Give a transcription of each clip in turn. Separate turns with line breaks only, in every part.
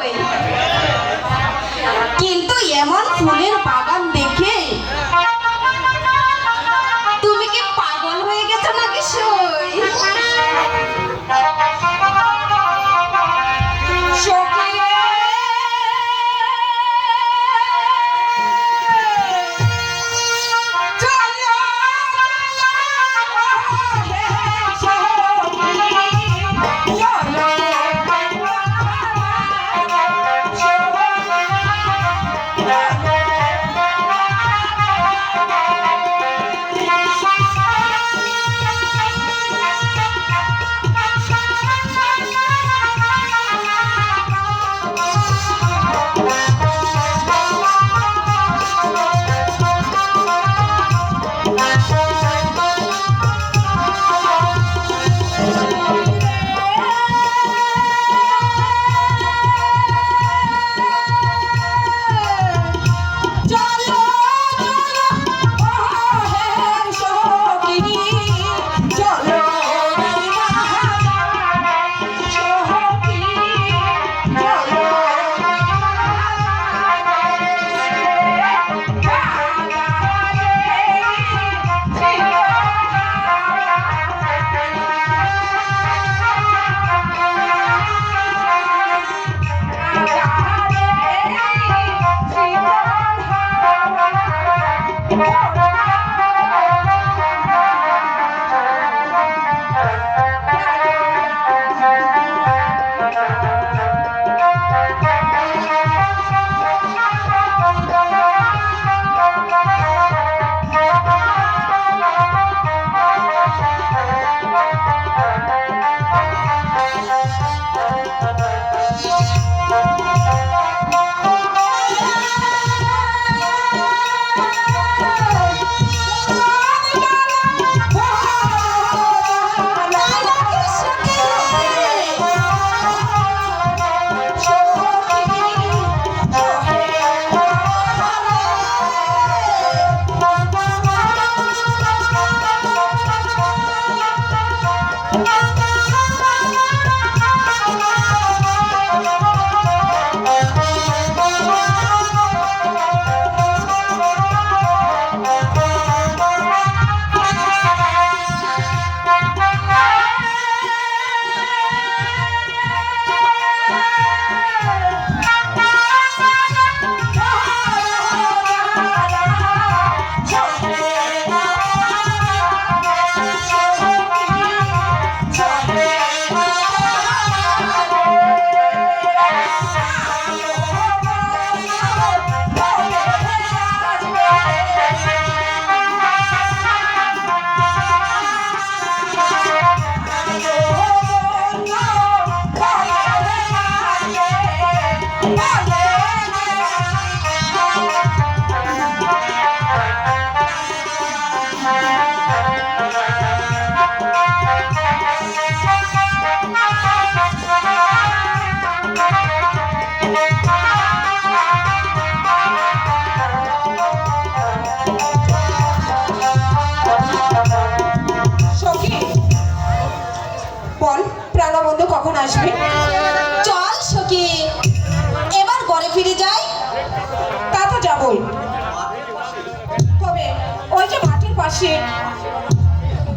সই, কিন্তু এমন ফুলের বাগান দেখে তুমি কি পাগল হয়ে গেছো নাকি সই?
কখন আসবে?
চল সখী এবার ঘরে ফিরে যাই।
তা তো যাবই, তবে ওই যে মাঠের পাশে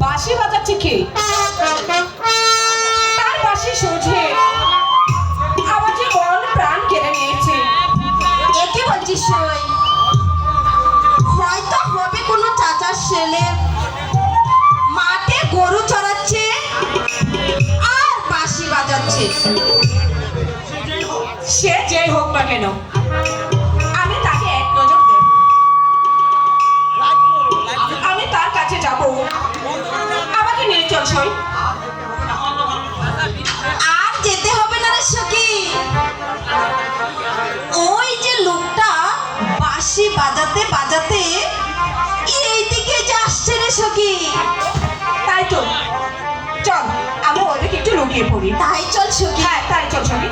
বাঁশি বাজাচ্ছে কে? তার বাঁশি সোঝে আমার যে মন প্রাণ কেড়ে নিয়েছে।
এ কি বলছিস সই? হয়তো হবে কোনো চাচার ছেলে মাঠে গরু চড়াচ্ছে আর বাঁশি বাজাচ্ছে।
সে যেই হোক না কেন, আমি তাকে এক নজর দেব। আমি তার কাছে যাব, আমাকে নিয়ে চল সই।
আর যেতে হবে না রে সখী, ওই যে লোকটা বাঁশি বাজাতে বাজাতে এইদিকে যে আসছে রে সখী।
তাই তো, চল আমরা ওইদিকে একটু লুকিয়ে পড়ি।
তাই চল সখী।
হ্যাঁ তাই চল সখী।